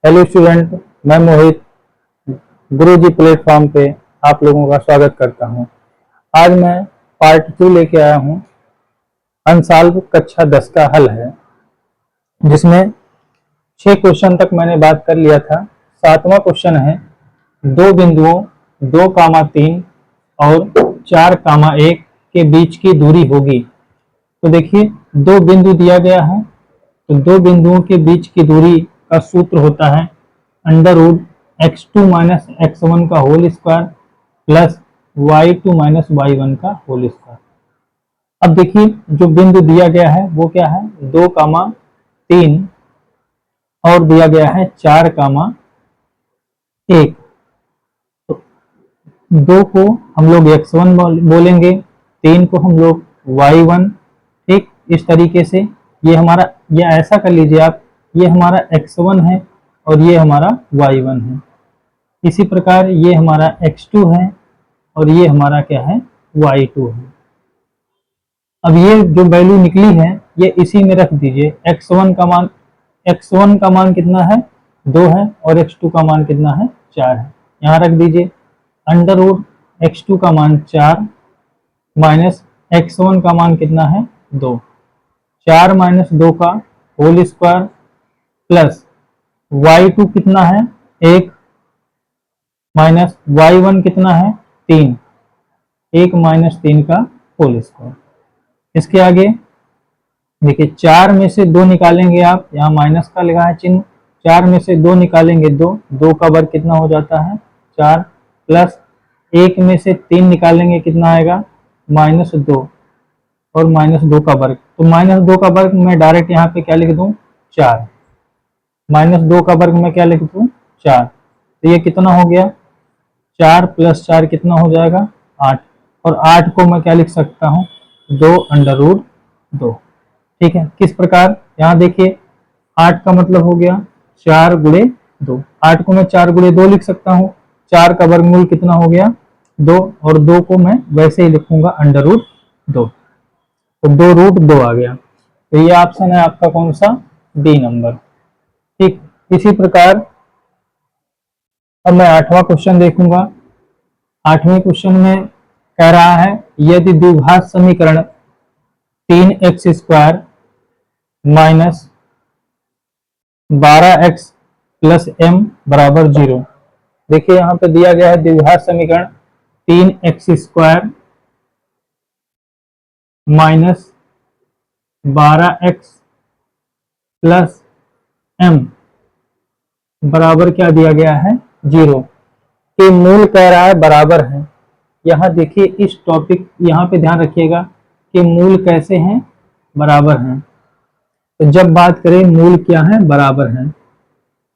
Hello student, मैं मोहित गुरुजी platform पे आप लोगों का स्वागत करता हूं। आज मैं पार्ट 2 लेके आया हूं। अनसॉल्व कक्षा 10 का हल है, जिसमें 6 क्वेश्चन तक मैंने बात कर लिया था। 7वां क्वेश्चन है, दो बिंदुओं 2,3 और 4,1 के बीच की दूरी होगी। तो देखिए, दो बिंदु दिया गया है, तो दो बिंदुओं के बीच की दूरी का सूत्र होता है under root x2 minus x1 का whole square plus y2 minus y1 का होल स्क्वायर। अब देखिए, जो बिंदु दिया गया है वो क्या है, 2,3 और दिया गया है 4,1। तो दो को हम लोग x1 बोलेंगे, 3 को हम लोग y1। ठीक, इस तरीके से ये हमारा, ये ऐसा कर लीजिए आप, ये हमारा x1 है और ये हमारा y1 है। इसी प्रकार ये हमारा x2 है और ये हमारा क्या है, y2 है। अब ये जो वैल्यू निकली है ये इसी में रख दीजिए। x1 का मान कितना है, 2 है, और x2 का मान कितना है, 4 है। यहाँ रख दीजिए अंडर रूट x2 का मान 4 माइनस x1 का मान कितना है, 2। 4 माइनस 2 का होल स्क्वायर प्लस y2 कितना है, 1 माइनस y1 कितना है, 3। 1 माइनस 3 का होल स्क्वायर। इसके आगे देखिए, 4 में से 2 निकालेंगे आप, यहाँ माइनस का लगा है चिन्ह। 4 में से 2 निकालेंगे 2 का वर्ग कितना हो जाता है, 4 प्लस 1 में से 3 निकालेंगे कितना आएगा, -2 और -2 का वर्ग। तो -2 का वर्ग मैं डायरेक्ट यहाँ पे क्या लिख दूँ, 4। -2 का वर्ग में क्या लिख दूँ, 4। तो ये कितना हो गया, 4 प्लस 4 कितना हो जाएगा, 8। और 8 को मैं क्या लिख सकता हूँ, 2 अंडर रूट 2। ठीक है, किस प्रकार, यहाँ देखिए 8 का मतलब हो गया 4 गुणे 2। 8 को मैं 4 गुणे 2 लिख सकता हूँ। 4 का वर्गमूल कितना हो गया, 2, और 2 को मैं वैसे ही लिखूंगा अंडर रूट 2। तो 2 रूट 2 आ गया। तो ये ऑप्शन है आपका कौन सा, बी नंबर। ठीक, इसी प्रकार अब मैं 8वां क्वेश्चन देखूंगा। 8वें क्वेश्चन में कह रहा है, यदि द्विघात समीकरण 3x² minus 12x plus m बराबर 0। देखिए, यहाँ पे दिया गया है द्विघात समीकरण 3x² minus 12x plus m बराबर क्या दिया गया है, 0 के मूल कह रहा है बराबर है। यहाँ देखिए, इस टॉपिक यहाँ पे ध्यान रखिएगा कि मूल कैसे हैं, बराबर हैं। तो जब बात करें मूल क्या है, बराबर है,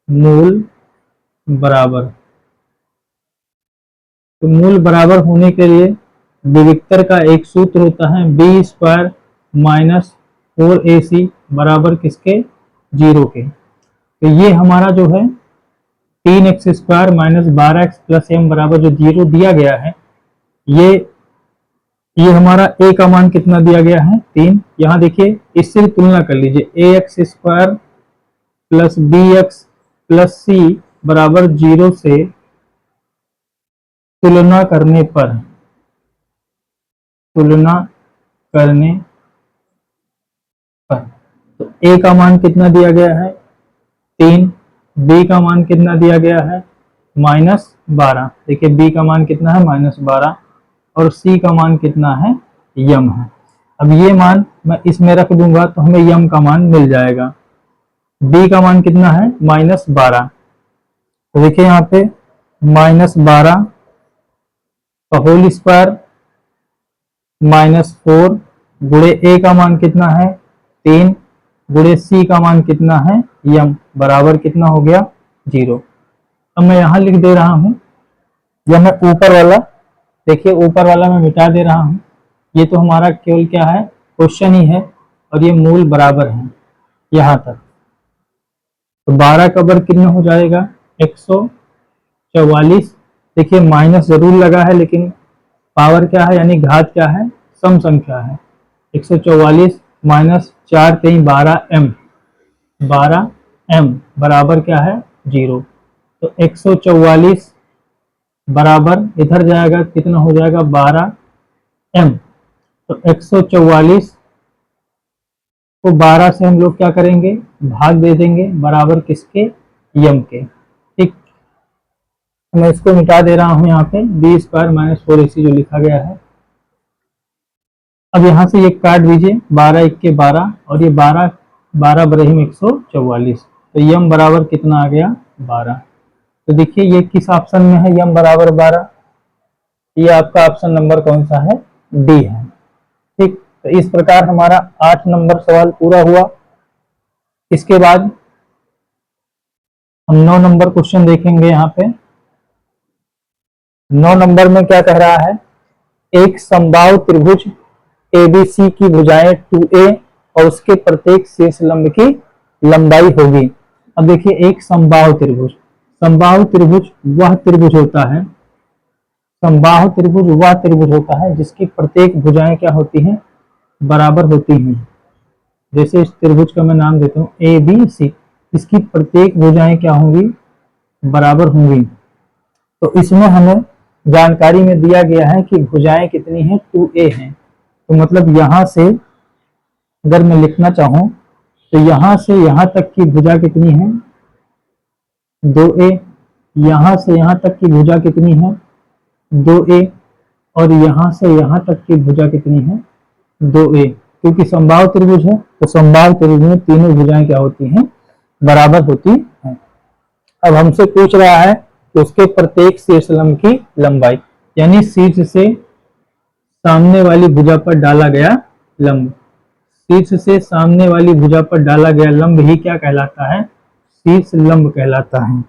मूल बराबर। तो मूल बराबर होने के लिए विविक्तर का एक सूत्र होता है b² माइनस 4ac बराबर किसके, 0 के। तो ये हमारा जो है 3x² minus 12x plus m बराबर जो 0 दिया गया है, ये हमारा a का मान कितना दिया गया है, 3। यहाँ देखिए, इससे भी तुलना कर लीजिए, ax² plus bx plus c बराबर 0 से तुलना करने पर तो a का मान कितना दिया गया है, 3। b का मान कितना दिया गया है, -12। देखिए, b का मान कितना है, -12, और c का मान कितना है, यम है। अब ये मान मैं इसमें रख दूंगा तो हमें यम का मान मिल जाएगा। b का मान कितना है, -12। तो देखिए यहाँ पे -12 का होल स्क्वायर -4 गुणे a का मान कितना है, 3 गुणे c का मान कितना है, यम बराबर कितना हो गया, 0। अब मैं यहाँ लिख दे रहा हूँ, या मैं ऊपर वाला, देखिए ऊपर वाला मैं मिटा दे रहा हूँ। ये तो हमारा केवल क्या है, क्वेश्चन ही है, और ये मूल बराबर है यहाँ तक। तो 12 का वर्ग कितना हो जाएगा, 144। देखिए, माइनस जरूर लगा है, लेकिन पावर क्या है, यानी घात क्या है, सम संख्या है। 144 माइनस 4 3 12m, 12m बराबर क्या है, 0। तो 144 बराबर इधर जाएगा कितना हो जाएगा 12m। तो 144 को 12 से हम लोग क्या करेंगे भाग दे देंगे बराबर किसके m के। ठीक, मैं इसको मिटा दे रहा हूं यहाँ पे b स्क्वायर माइनस 4ac जो लिखा गया है। अब यहाँ से ये काट दीजिए 12 1 के 12 और ये 12 12 बरहिम 144। तो यम बराबर कितना आ गया 12। तो देखिए ये किस ऑप्शन में है यम बराबर 12। ये आपका ऑप्शन नंबर कौन सा है डी है। ठीक, तो इस प्रकार हमारा 8 नंबर सवाल पूरा हुआ। इसके बाद हम 9 नंबर क्वेश्चन देखेंगे। यहाँ पे 9 नंबर में क्या कह रहा है, एक समबाहु त्रिभुज एबीसी की भुजाएं 2a और उसके प्रत्येक शीर्ष लंब की लंबाई होगी। अब देखिए एक समबाहु त्रिभुज, समबाहु त्रिभुज वह त्रिभुज होता है, समबाहु त्रिभुज वह त्रिभुज होता है जिसकी प्रत्येक भुजाएं क्या होती हैं बराबर होती हैं। जैसे इस त्रिभुज का मैं नाम देता हूँ ए बी सी, इसकी प्रत्येक भुजाएं क्या होंगी बराबर होंगी। तो इसमें हमें जानकारी में दिया गया है कि भुजाएं कितनी हैं 2a हैं। तो मतलब यहाँ से अगर मैं लिखना चाहूँ तो यहाँ से यहाँ तक की भुजा कितनी है 2a, यहाँ से यहाँ तक की भुजा कितनी है 2a और यहाँ से यहाँ तक की भुजा कितनी है 2a। क्योंकि समबाहु त्रिभुज है तो समबाहु त्रिभुज में तीनों भुजाएं क्या होती हैं बराबर होती हैं। अब हमसे पूछ रहा है कि उसके प्रत्येक शीर्ष लंब की लंबाई, यानी शीर्ष से सामने वाली भुजा पर डाला गया लंब, शीर्ष से सामने वाली भुजा पर डाला गया लंब ही क्या कहलाता है शीर्ष लंब कहलाता है।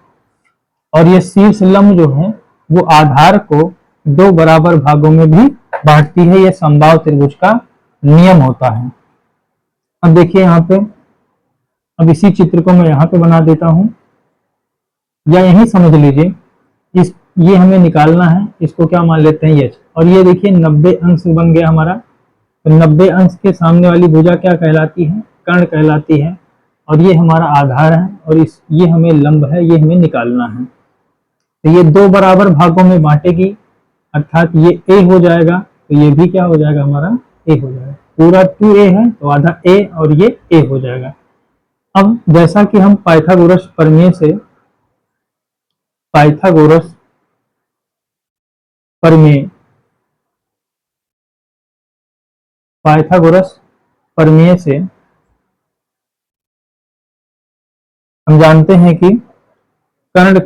और ये शीर्ष लंब जो है वो आधार को 2 बराबर भागों में भी बांटती है। यह समबाहु त्रिभुज का नियम होता है। अब देखिए यहाँ पे, अब इसी चित्र को मैं यहाँ पे बना देता हूँ या यही समझ लीजिए इस ये हमें निकालना है, इसको क्या मान लेते हैं एच। और ये देखिए 90 अंश बन गया हमारा। तो 90 अंश के सामने वाली भुजा क्या कहलाती है कर्ण कहलाती है। और ये हमारा आधार है और ये हमें लंब है, ये हमें निकालना है। तो ये 2 बराबर भागों में बांटेगी, अर्थात ये a हो जाएगा तो ये भी क्या हो जाएगा हमारा a हो जाएगा। पूरा 2a है तो आधा a और ये a हो जाएगा। अब जैसा कि हम पाइथागोरस प्रमेय से पाइथागोरस प्रमेय पाइथागोरस प्रमेय से हम जानते हैं कि कर्ण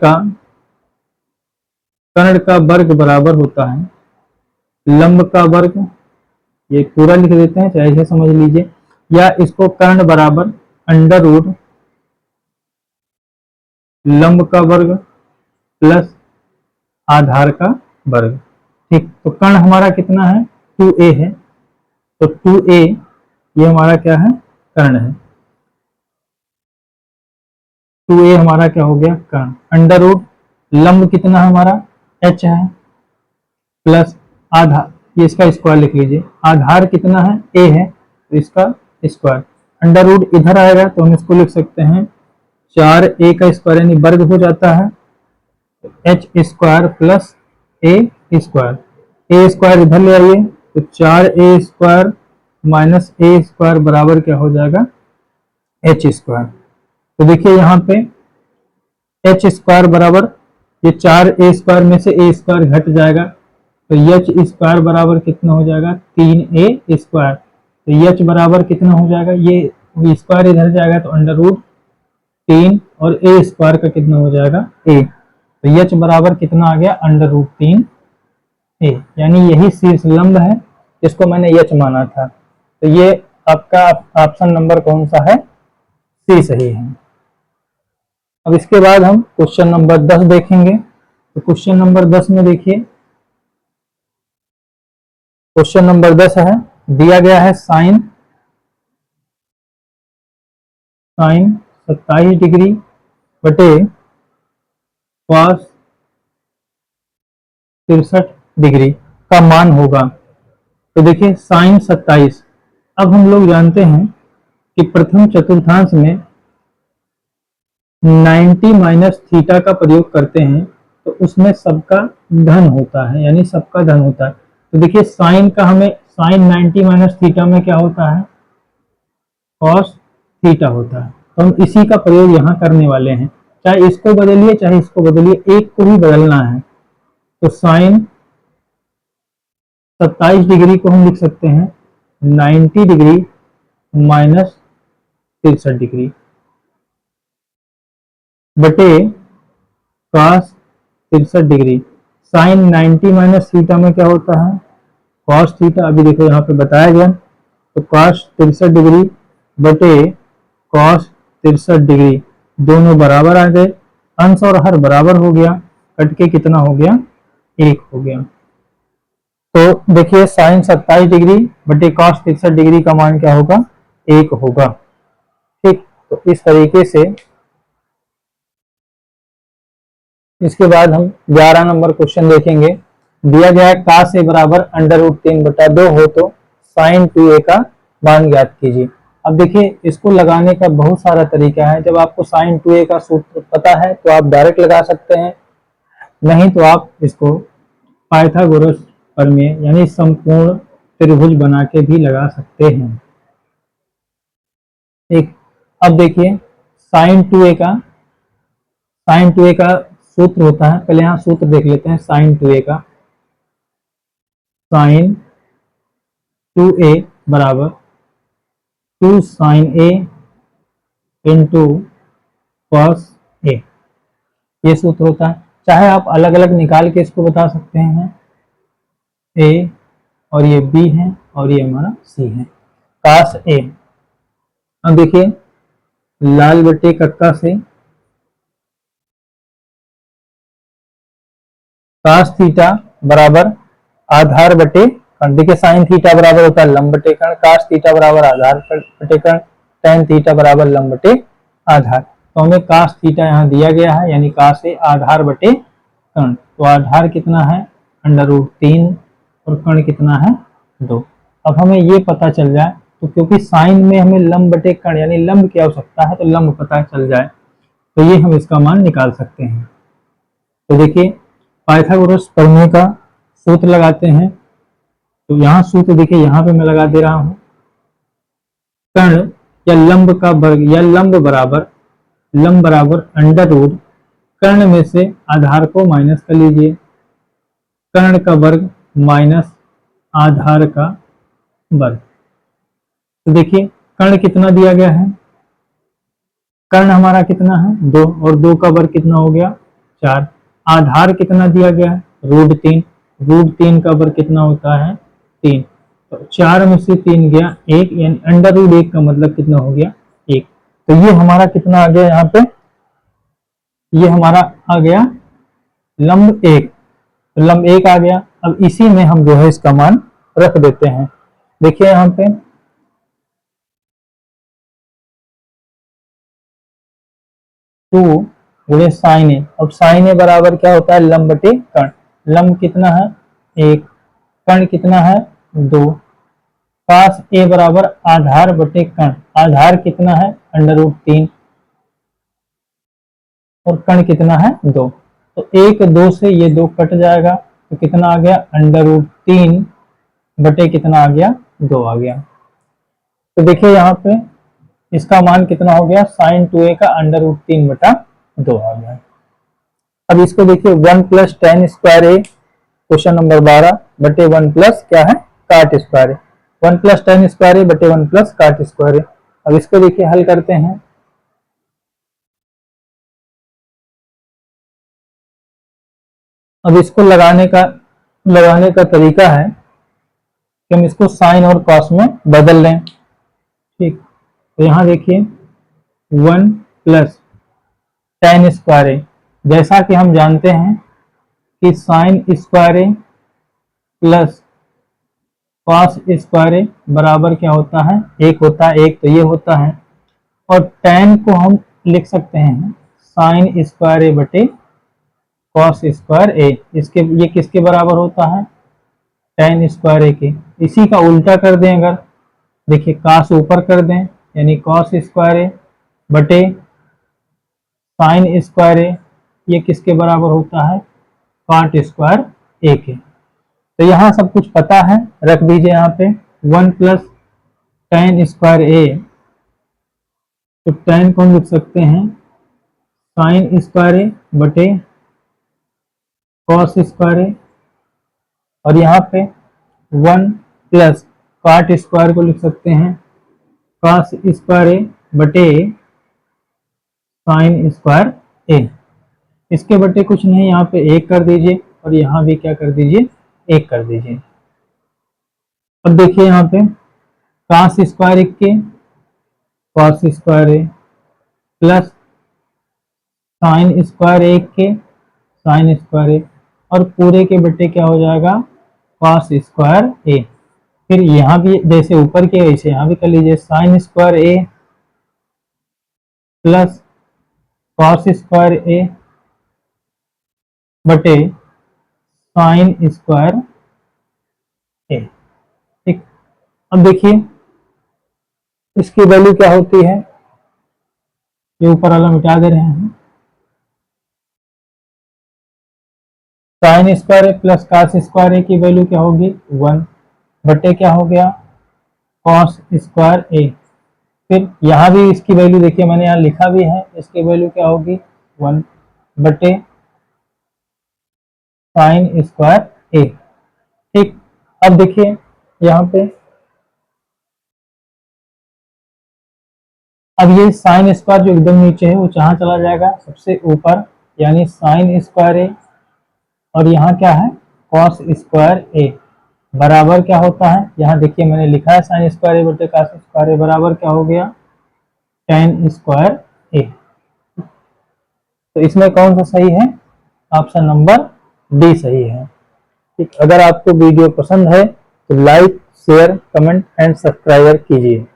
का वर्ग बराबर होता है लंब का वर्ग। ये पूरा लिख देते हैं, चाहे इसे समझ लीजिए, या इसको कर्ण बराबर अंडर रूट लंब का वर्ग प्लस आधार का वर्ग। ठीक, तो कर्ण हमारा कितना है 2a है। तो 2a ये हमारा क्या है कर्ण है। 2a हमारा क्या हो गया कर्ण। अंडर रूट लंब कितना हमारा h है प्लस आधार, ये इसका स्क्वायर लिख लीजिए, आधार कितना है a है तो इसका स्क्वायर। अंडर रूट इधर आएगा तो हम इसको लिख सकते हैं 4a का स्क्वायर यानी वर्ग हो जाता है एच स्क्वायर प्लस ए स्क्वायर। ए स्क्वायर इधर ले आइए तो 4a स्क्वायर माइनस ए स्क्वायर बराबर क्या हो जाएगा एच स्क्वायर। तो देखिए यहाँ पे एच स्क्वायर बराबर ये 4a स्क्वायर में से a स्क्वायर घट जाएगा तो एच स्क्वायर बराबर कितना हो जाएगा 3a स्क्वायर। तो एच बराबर कितना हो जाएगा, ये स्क्वायर इधर जाएगा तो अंडर रूट 3 और a स्क्वायर का कितना हो जाएगा a। तो एच बराबर कितना आ गया अंडर रूट 3a, यानी यही शीर्ष लंब है जिसको मैंने एच माना था। तो ये आपका ऑप्शन नंबर कौन सा है सी सही है। अब इसके बाद हम क्वेश्चन नंबर 10 देखेंगे। तो क्वेश्चन नंबर 10 में देखिए, क्वेश्चन नंबर 10 है, दिया गया है साइन 27 डिग्री बटे कॉस 63 डिग्री का मान होगा। तो देखिए साइन 27, अब हम लोग जानते हैं कि प्रथम चतुर्थांश में 90 माइनस थीटा का प्रयोग करते हैं तो उसमें सबका धन होता है, यानी सबका धन होता है। तो देखिए साइन का हमें साइन 90 माइनस थीटा में क्या होता है, कॉस थीटा होता है। तो हम इसी का प्रयोग यहाँ करने वाले हैं, चाहे इसको बदलिए चाहे इसको बदलिए, एक को ही बदलना है। तो साइन 27 डिग्री को हम लिख सकते हैं 90 डिग्री माइनस 63 डिग्री बटे cos 63 degree. Sine 90 minus theta में क्या होता है, कॉस थीटा। अभी देखो यहाँ पे बताया गया, तो कॉस 63 डिग्री बटे कॉस 63 डिग्री, दोनों बराबर आ गए, अंश और हर बराबर हो गया, कट के कितना हो गया, 1 हो गया। तो देखिए साइन 27 डिग्री बटे कॉस 63 डिग्री का मान क्या होगा, 1 होगा। ठीक, तो इस तरीके से इसके बाद हम 11 नंबर क्वेश्चन देखेंगे। दिया गया है काश ए बराबर √3/2 हो तो साइन 2a का मान ज्ञात कीजिए। अब देखिए इसको लगाने का बहुत सारा तरीका है। जब आपको साइन 2a का सूत्र पता है तो आप डायरेक्ट लगा सकते हैं, नहीं तो आप इसको पाइथागोरस प्रमेय यानी संपूर्ण त्रिभुज बना के भी लगा सकते हैं। एक, अब देखिए साइन 2a का सूत्र होता है, पहले यहाँ सूत्र देख लेते हैं साइन 2a का। साइन 2a बराबर 2 sine a into cos a, ये सूत्र होता है। चाहे आप अलग अलग निकाल के इसको बता सकते हैं, a और ये b है और ये हमारा c है, काश a। अब देखिए लाल बटे कक्का से काश थीटा बराबर आधार बटे कर्ण। देखिए साइन थीटा बराबर होता है लंब बटे कर्ण, काश थीटा बराबर आधार बटे कर्ण, टेन थीटा बराबर लंब बटे आधार। तो हमें काश थीटा यहाँ दिया गया है, यानी काश ए आधार बटे कर्ण। तो आधार कितना है, √3 और कर्ण कितना है, 2। अब हमें ये पता चल जाए, तो क्योंकि साइन में हमें लंब बटे कर्ण यानी लंब की आवश्यकता है, तो लंब पता चल जाए तो ये हम इसका मान निकाल सकते हैं। तो देखिए पाइथागोरस प्रमेय का सूत्र लगाते हैं। तो यहाँ सूत्र देखिए यहाँ पे मैं लगा दे रहा हूँ, कर्ण या लंब का वर्ग या लंब बराबर √ कर्ण में से आधार को माइनस कर लीजिए, कर्ण का वर्ग माइनस आधार का वर्ग। तो देखिए कर्ण कितना दिया गया है, कर्ण हमारा कितना है 2 और 2 का वर्ग कितना हो गया 4। आधार कितना दिया गया है √3, √3 का वर्ग कितना होता है 3। तो 4 में से 3 गया 1, यानी √1 का मतलब कितना हो गया 1। तो ये हमारा कितना आ गया, यहाँ पे ये हमारा आ गया लंब 1, तो लंब 1 आ गया। अब इसी में हम जो है इसका मान रख देते हैं। देखिए यहाँ पे 2 गुणे साइन ए। अब साइन ए बराबर क्या होता है लंब बटे कर्ण, लंब कितना है 1, कर्ण कितना है 2, काश ए बराबर आधार बटे कर्ण, आधार कितना है √3 और कर्ण कितना है 2। तो 1 2 से ये 2 कट जाएगा, तो कितना आ गया √3 बटे कितना आ गया 2 आ गया। तो देखिए यहाँ पे इसका मान कितना हो गया, साइन 2a का √3/2 आ गया। अब इसको देखिए 1 + tan स्क्वायर ए, क्वेश्चन नंबर 12 बटे 1 प्लस क्या है काट स्क्वायर ए, 1 + tan स्क्वायर ए बटे 1 + काट स्क्वायर ए। अब इसको देखिए हल करते हैं। अब इसको लगाने का तरीका है कि हम इसको साइन और कॉस में बदल लें। ठीक, तो यहाँ देखिए 1 + tan स्क्वायर ए, जैसा कि हम जानते हैं कि साइन स्क्वायर ए प्लस कॉस स्क्वायर ए बराबर क्या होता है 1 होता है, 1 तो ये होता है। और tan को हम लिख सकते हैं साइन स्क्वायर ए बटे कॉस स्क्वायर ए, इसके ये किसके बराबर होता है tan स्क्वायर ए के। इसी का उल्टा कर दें अगर, देखिए cos ऊपर कर दें यानी कॉस स्क्वायर ए बटे साइन स्क्वायर ए ये किसके बराबर होता है, कॉट स्क्वायर ए के। तो यहाँ सब कुछ पता है, रख दीजिए यहाँ पे 1 प्लस tan स्क्वायर ए, तो tan को हम लिख सकते हैं साइन स्क्वायर ए बटे कॉस स्क्वायर ए, और यहाँ पे 1 प्लस कॉट स्क्वायर को लिख सकते हैं कॉस स्क्वायर ए बटे साइन स्क्वायर ए। इसके बटे कुछ नहीं, यहाँ पे 1 कर दीजिए और यहाँ भी क्या कर दीजिए, 1 कर दीजिए। अब देखिए यहाँ पे कॉस स्क्वायर ए के कॉस स्क्वायर ए प्लस साइन स्क्वायर ए के साइन स्क्वायर ए, और पूरे के बटे क्या हो जाएगा, कॉस स्क्वायर ए। फिर यहाँ भी जैसे ऊपर के वैसे यहाँ भी कर लीजिए, साइन स्क्वायर ए प्लस कॉस स्क्वायर ए बटे साइन स्क्वायर ए। ठीक, अब देखिए इसकी वैल्यू क्या होती है, ये ऊपर वाला मिटा दे रहे हैं, साइन स्क्वायर ए प्लस कॉस स्क्वायर ए की वैल्यू क्या होगी 1 बटे क्या हो गया कॉस स्क्वायर ए। फिर यहाँ भी इसकी वैल्यू देखिए मैंने यहाँ लिखा भी है, इसकी वैल्यू क्या होगी 1 बटे साइन स्क्वायर ए। ठीक, अब देखिए यहाँ पे अब ये साइन स्क्वायर जो एकदम नीचे है वो कहाँ चला जाएगा, सबसे ऊपर, यानी साइन स्क्वायर ए, और यहाँ क्या है कॉस स्क्वायर ए बराबर क्या होता है, यहाँ देखिए मैंने लिखा है साइन स्क्वायर ए बटे कॉस स्क्वायर ए बराबर क्या हो गया tan स्क्वायर ए। तो इसमें कौन सा सही है, ऑप्शन नंबर डी सही है। ठीक, अगर आपको वीडियो पसंद है तो like share comment and subscribe कीजिए।